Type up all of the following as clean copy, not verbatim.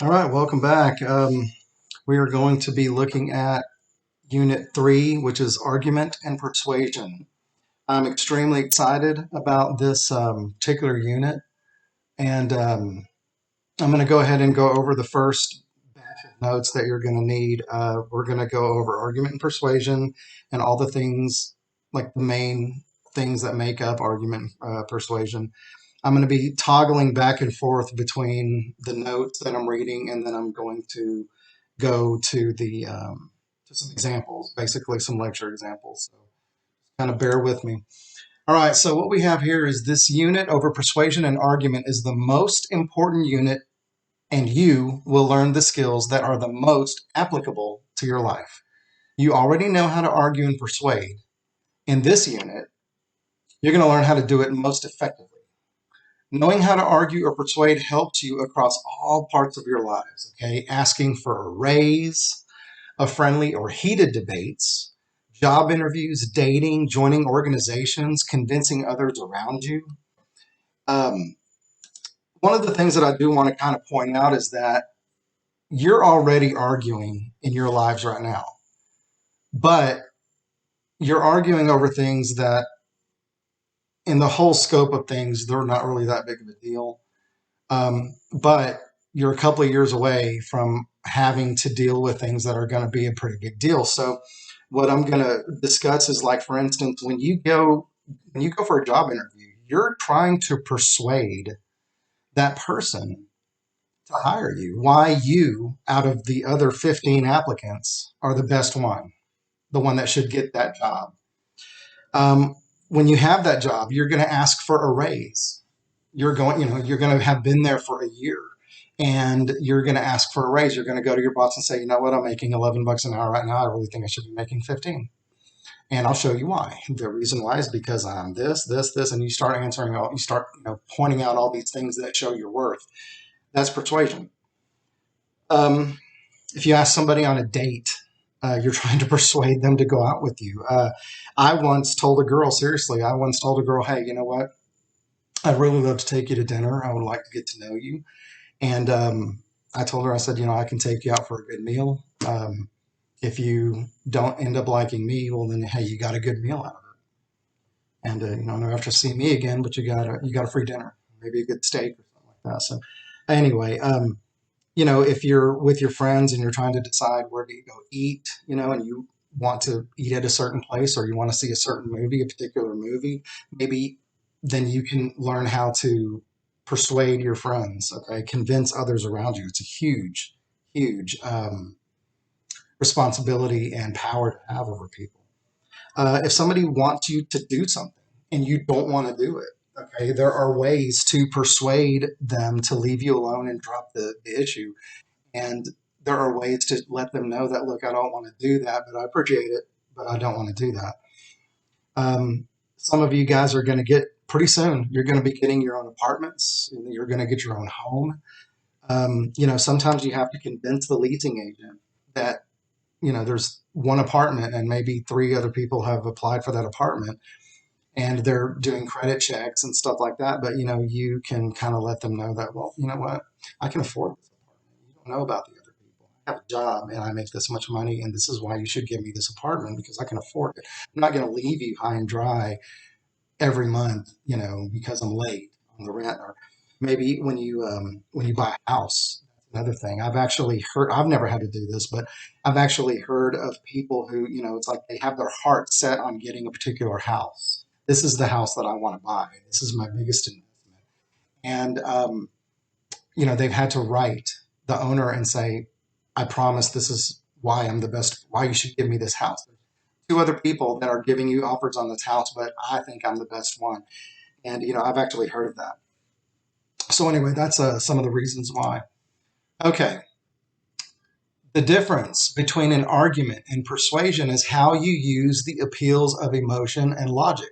All right, welcome back. We are going to be looking at Unit 3, which is Argument and Persuasion. I'm extremely excited about this particular unit, and I'm going to go ahead and go over the first batch of notes that you're going to need. We're going to go over argument and persuasion and all the things, like the main things that make up argument persuasion. I'm going to be toggling back and forth between the notes that I'm reading, and then I'm going to go to the to some examples, basically some lecture examples. So kind of bear with me. All right, so what we have here is this unit over persuasion and argument is the most important unit, and you will learn the skills that are the most applicable to your life. You already know how to argue and persuade. In this unit, you're going to learn how to do it most effectively. Knowing how to argue or persuade helps you across all parts of your lives, okay? Asking for a raise, a friendly or heated debates, job interviews, dating, joining organizations, convincing others around you. Um, One of the things that I do want to kind of point out is that you're already arguing in your lives right now, but you're arguing over things that, in the whole scope of things, they're not really that big of a deal. But you're a couple of years away from having to deal with things that are going to be a pretty big deal. So what I'm going to discuss is, like, for instance, when you go for a job interview, you're trying to persuade that person to hire you. Why you, out of the other 15 applicants, are the best one, the one that should get that job. When you have that job, you're going to ask for a raise. You're going to have been there for a year, and you're going to ask for a raise. You're going to go to your boss and say, you know what, I'm making 11 bucks an hour right now. I really think I should be making 15. And I'll show you why. The reason why is because I'm this, and you start pointing out all these things that show your worth. That's persuasion. If you ask somebody on a date, you're trying to persuade them to go out with you. I once told a girl, seriously, hey, you know what? I'd really love to take you to dinner. I would like to get to know you. And I told her, I said, I can take you out for a good meal. If you don't end up liking me, well, then, hey, you got a good meal out of it. And, never have to see me again, but you got a free dinner, maybe a good steak or something like that. So anyway, if you're with your friends and you're trying to decide where to go eat, and you want to eat at a certain place, or you want to see a certain movie, a particular movie, maybe then you can learn how to persuade your friends, okay? Convince others around you. It's a huge, huge responsibility and power to have over people. If somebody wants you to do something and you don't want to do it, okay, there are ways to persuade them to leave you alone and drop the issue. And there are ways to let them know that, look, I don't want to do that, but I appreciate it, but I don't want to do that. Some of you guys are going to get, pretty soon, you're going to be getting your own apartments, and you're going to get your own home. Sometimes you have to convince the leasing agent that, there's one apartment and maybe three other people have applied for that apartment, and they're doing credit checks and stuff like that. But, you can kind of let them know that, well, you know what, I can afford this apartment. You don't know about the other people. I have a job and I make this much money, and this is why you should give me this apartment, because I can afford it. I'm not going to leave you high and dry every month, because I'm late on the rent. Or maybe when you buy a house, that's another thing. I've never had to do this, but I've actually heard of people who, it's like they have their heart set on getting a particular house. This is the house that I want to buy. This is my biggest investment. And, they've had to write the owner and say, I promise this is why I'm the best, why you should give me this house. Two other people that are giving you offers on this house, but I think I'm the best one. And, I've actually heard of that. So anyway, that's some of the reasons why. Okay. The difference between an argument and persuasion is how you use the appeals of emotion and logic.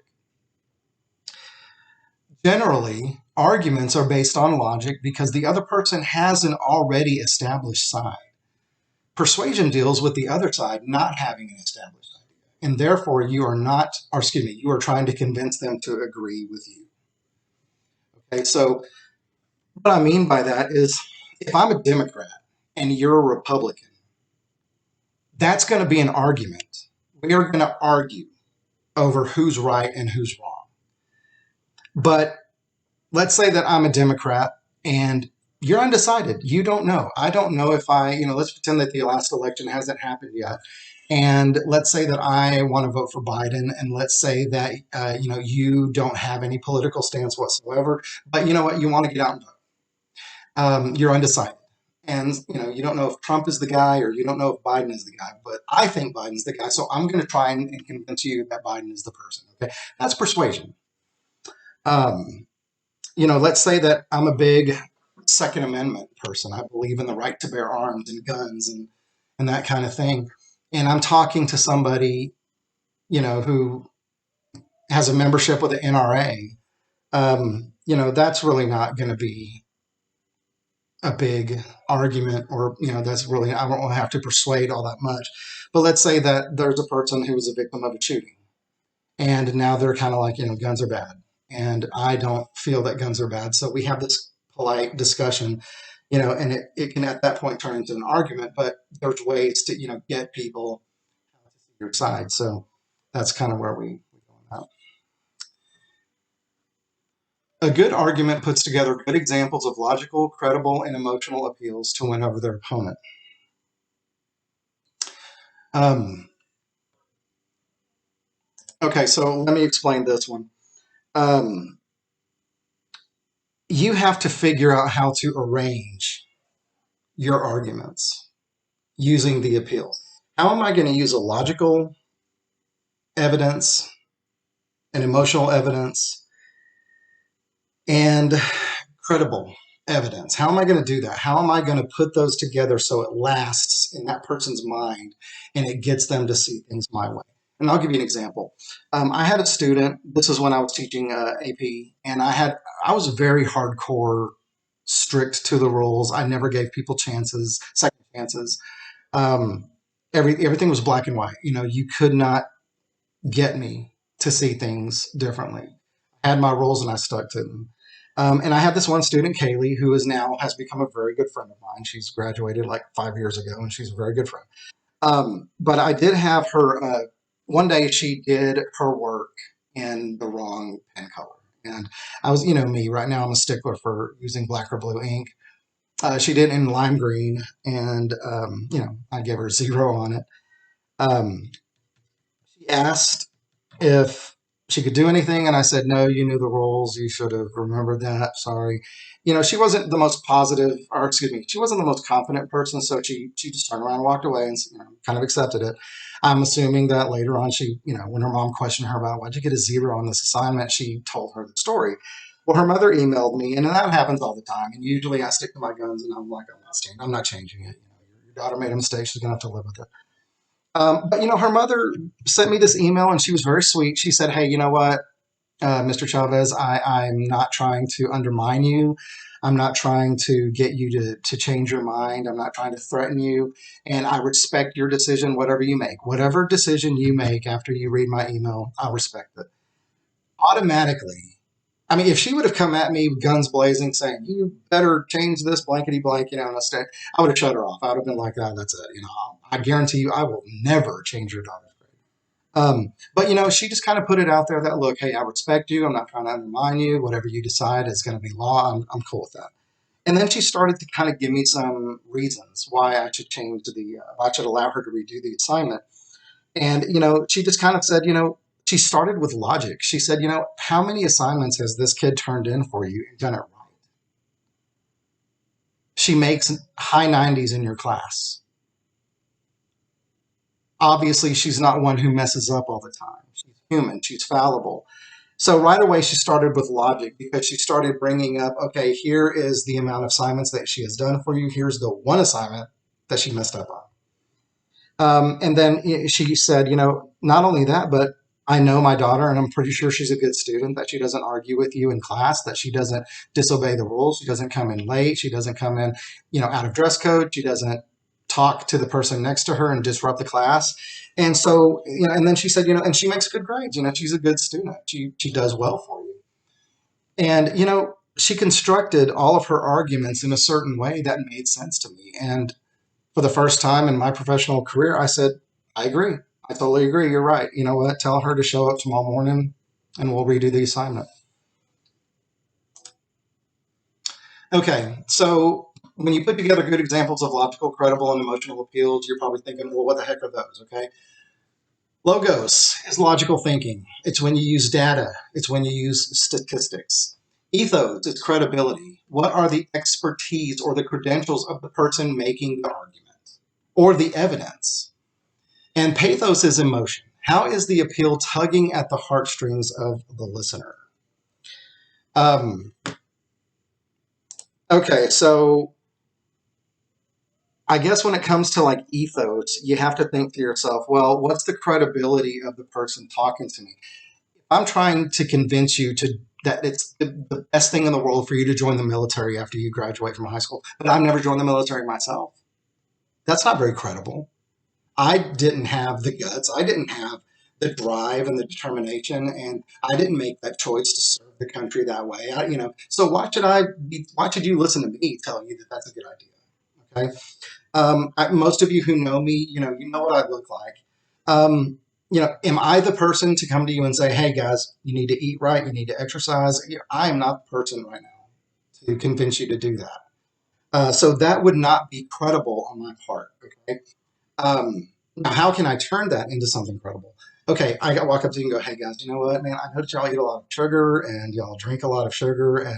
Generally, arguments are based on logic because the other person has an already established side. Persuasion deals with the other side not having an established idea, and therefore you are trying to convince them to agree with you. Okay, so what I mean by that is, If I'm a Democrat and you're a Republican, that's going to be an argument. We are going to argue over who's right and who's wrong. But let's say that I'm a Democrat and you're undecided. You don't know. I don't know if let's pretend that the last election hasn't happened yet. And let's say that I want to vote for Biden, and let's say that you don't have any political stance whatsoever, but you know what, you want to get out and vote. You're undecided, and you don't know if Trump is the guy or you don't know if Biden is the guy. But I think Biden's the guy, so I'm going to try and convince you that Biden is the person. Okay, that's persuasion. Um, let's say that I'm a big Second Amendment person. I believe in the right to bear arms and guns and that kind of thing. And I'm talking to somebody, who has a membership with the NRA. That's really not going to be a big argument, or that's really, I don't have to persuade all that much. But let's say that there's a person who was a victim of a shooting, and now they're kind of like, guns are bad, and I don't feel that guns are bad. So we have this polite discussion, and it can at that point turn into an argument, but there's ways to, get people to see your side. So that's kind of where we go out. A good argument puts together good examples of logical, credible, and emotional appeals to win over their opponent. Okay, so let me explain this one. You have to figure out how to arrange your arguments using the appeal. How am I going to use a logical evidence, an emotional evidence, and credible evidence? How am I going to do that? How am I going to put those together so it lasts in that person's mind and it gets them to see things my way? And I'll give you an example. I had a student, this is when I was teaching AP, and I was very hardcore, strict to the rules. I never gave people chances, second chances. Everything was black and white. You could not get me to see things differently. I had my rules and I stuck to them. And I had this one student, Kaylee, who has become a very good friend of mine. She's graduated like 5 years ago, and she's a very good friend. But I did have her, one day she did her work in the wrong pen color. And I was, me, right now I'm a stickler for using black or blue ink. She did it in lime green, and, I gave her a 0 on it. She asked if she could do anything, and I said, no, you knew the rules. You should have remembered that. Sorry. She wasn't the most positive, or excuse me, she wasn't the most confident person, so she just turned around and walked away and kind of accepted it. I'm assuming that later on she, when her mom questioned her about why'd you get a 0 on this assignment, she told her the story. Well, her mother emailed me, and that happens all the time. And usually I stick to my guns, and I'm like, I'm not changing it. Your daughter made a mistake. She's going to have to live with it. But her mother sent me this email, and she was very sweet. She said, hey, you know what, Mr. Chavez, I'm not trying to undermine you. I'm not trying to get you to change your mind. I'm not trying to threaten you. And I respect your decision, whatever you make. Whatever decision you make after you read my email, I'll respect it. Automatically. I mean, if she would have come at me guns blazing saying, you better change this blankety blank, I would have shut her off. I would have been like, oh, that's it. I guarantee you I will never change your daughter's grade. But she just kind of put it out there that, look, hey, I respect you. I'm not trying to undermine you. Whatever you decide is going to be law. I'm cool with that. And then she started to kind of give me some reasons why I should I should allow her to redo the assignment. And, she just kind of said, she started with logic. She said, how many assignments has this kid turned in for you and done it right? She makes high 90s in your class. Obviously, she's not one who messes up all the time. She's human. She's fallible. So right away, she started with logic, because she started bringing up, okay, here is the amount of assignments that she has done for you. Here's the one assignment that she messed up on. And then she said, not only that, but I know my daughter, and I'm pretty sure she's a good student, that she doesn't argue with you in class, that she doesn't disobey the rules. She doesn't come in late. She doesn't come in, out of dress code. She doesn't talk to the person next to her and disrupt the class. And so, and then she said, and she makes good grades. She's a good student. She does well for you. And, she constructed all of her arguments in a certain way that made sense to me. And for the first time in my professional career, I said, I agree. I totally agree. You're right. You know what? Tell her to show up tomorrow morning and we'll redo the assignment. Okay, so when you put together good examples of logical, credible, and emotional appeals, you're probably thinking, well, what the heck are those? Okay. Logos is logical thinking. It's when you use data. It's when you use statistics. Ethos is credibility. What are the expertise or the credentials of the person making the argument or the evidence? And pathos is emotion. How is the appeal tugging at the heartstrings of the listener? Um, okay, so I guess when it comes to like ethos, you have to think to yourself, well, what's the credibility of the person talking to me? I'm trying to convince you to that it's the best thing in the world for you to join the military after you graduate from high school, but I've never joined the military myself. That's not very credible. I didn't have the guts. I didn't have the drive and the determination, and I didn't make that choice to serve the country that way. So why should you listen to me tell you that that's a good idea? Okay. Most of you who know me, you know what I look like. Am I the person to come to you and say, hey guys, you need to eat right, you need to exercise? I am not the person right now to convince you to do that. So that would not be credible on my part. Okay. Now, how can I turn that into something credible? Okay, I got walk up to you and go, hey guys, you know what, man? I noticed y'all eat a lot of sugar and y'all drink a lot of sugar, and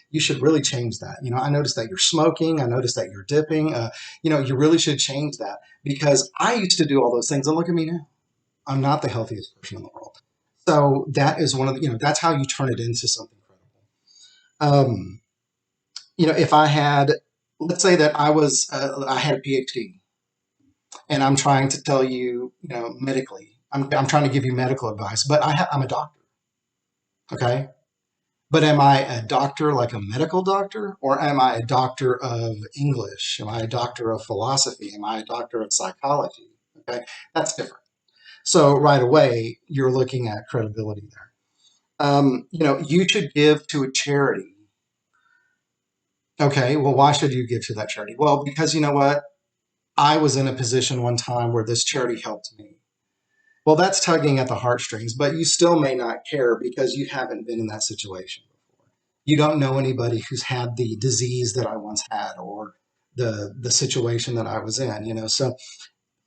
you should really change that. I noticed that you're smoking. I noticed that you're dipping. You really should change that because I used to do all those things, and look at me now. I'm not the healthiest person in the world. So that is one of the, that's how you turn it into something credible. If I had, let's say that I had a PhD and I'm trying to tell you, medically, I'm trying to give you medical advice, but I'm a doctor. Okay. But am I a doctor like a medical doctor, or am I a doctor of English? Am I a doctor of philosophy? Am I a doctor of psychology? Okay. That's different. So right away, you're looking at credibility there. You should give to a charity. Okay. Well, why should you give to that charity? Well, because you know what? I was in a position one time where this charity helped me. Well, that's tugging at the heartstrings, but you still may not care because you haven't been in that situation before. You don't know anybody who's had the disease that I once had or the situation that I was in, So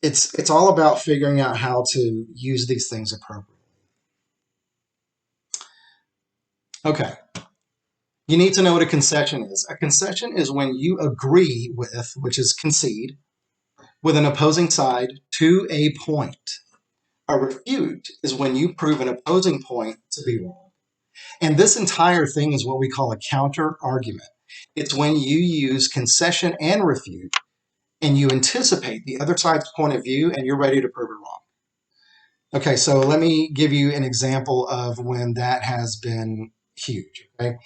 it's all about figuring out how to use these things appropriately. Okay. You need to know what a concession is. A concession is when you agree with, which is concede, with an opposing side to a point. A refute is when you prove an opposing point to be wrong. And this entire thing is what we call a counter argument. It's when you use concession and refute and you anticipate the other side's point of view and you're ready to prove it wrong. Okay, so let me give you an example of when that has been huge. Okay.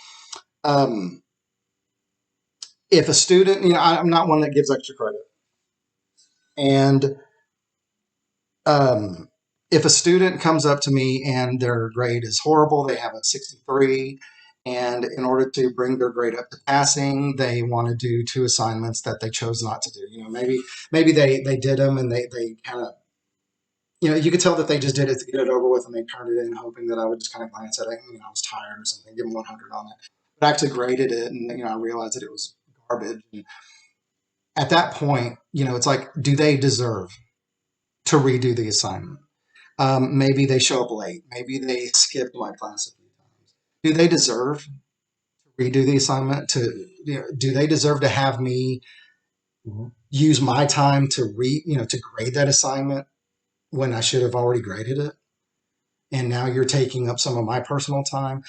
If a student, I'm not one that gives extra credit. And um, if a student comes up to me and their grade is horrible, they have a 63, and in order to bring their grade up to passing, they want to do two assignments that they chose not to do. Maybe they did them and they kind of, you could tell that they just did it to get it over with, and they turned it in hoping that I would just kind of glance at it. I was tired or something, give them 100 on it. But I actually graded it, and I realized that it was garbage. And at that point, it's like, do they deserve to redo the assignment? Maybe they show up late. Maybe they skipped my class a few times. Do they deserve to redo the assignment? Do they deserve to have me use my time to grade that assignment when I should have already graded it? And now you're taking up some of my personal time.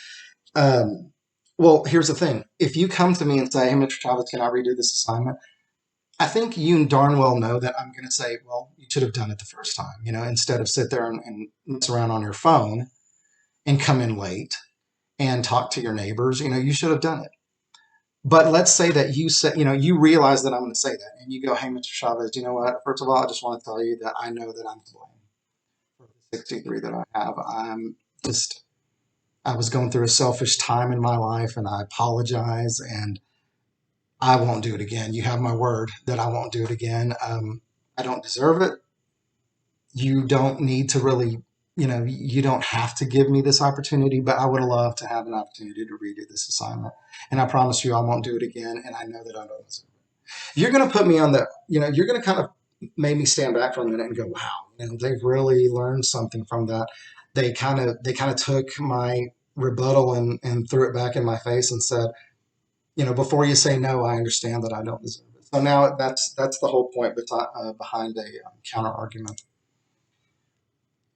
Um, well, here's the thing. If you come to me and say, hey, Mr. Chavez, can I redo this assignment? I think you darn well know that I'm going to say, well, you should have done it the first time, instead of sit there and mess around on your phone and come in late and talk to your neighbors. You should have done it. But let's say that you said, you realize that I'm going to say that, and you go, hey, Mr. Chavez, you know what? First of all, I just want to tell you that I know that I'm to blame for the 63 that I have. I'm just I was going through a selfish time in my life, and I apologize, and I won't do it again. You have my word that I won't do it again. I don't deserve it. You don't need to really, you don't have to give me this opportunity, but I would love to have an opportunity to redo this assignment. And I promise you I won't do it again. And I know that I don't deserve it. You're going to put me on the, you're going to kind of make me stand back for a minute and go, wow, they've really learned something from that. They kind of took my rebuttal and threw it back in my face and said, before you say no, I understand that I don't deserve it. So now that's the whole point behind a counter argument.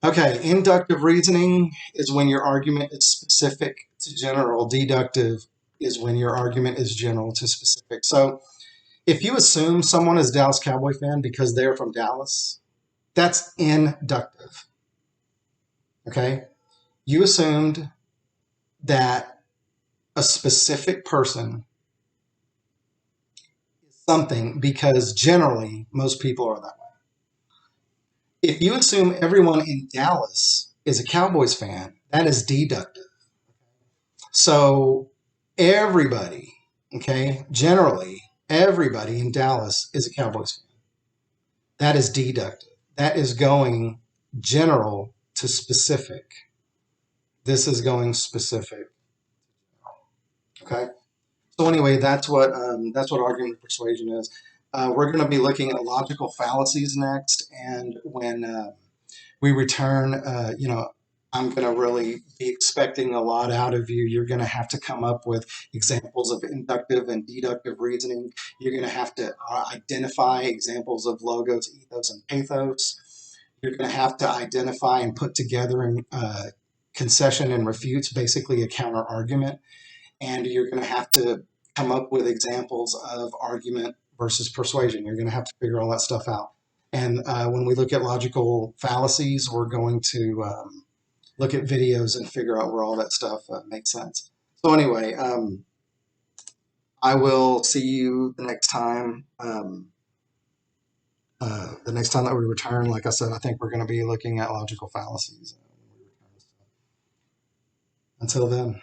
Okay, inductive reasoning is when your argument is specific to general. Deductive is when your argument is general to specific. So if you assume someone is a Dallas Cowboy fan because they're from Dallas, that's inductive. Okay? You assumed that a specific person is something because generally most people are that way. If you assume everyone in Dallas is a Cowboys fan, that is deductive. So everybody, okay, generally, everybody in Dallas is a Cowboys fan. That is deductive. That is going general to specific. This is going specific. Okay. So anyway, that's what argument persuasion is. We're going to be looking at logical fallacies next, and when we return, I'm going to really be expecting a lot out of you. You're going to have to come up with examples of inductive and deductive reasoning. You're going to have to identify examples of logos, ethos, and pathos. You're going to have to identify and put together in concession and refutes, basically a counter argument. And you're going to have to come up with examples of argument versus persuasion. You're going to have to figure all that stuff out. And when we look at logical fallacies, we're going to look at videos and figure out where all that stuff makes sense. So anyway, I will see you the next time. The next time that we return, like I said, I think we're going to be looking at logical fallacies. Until then.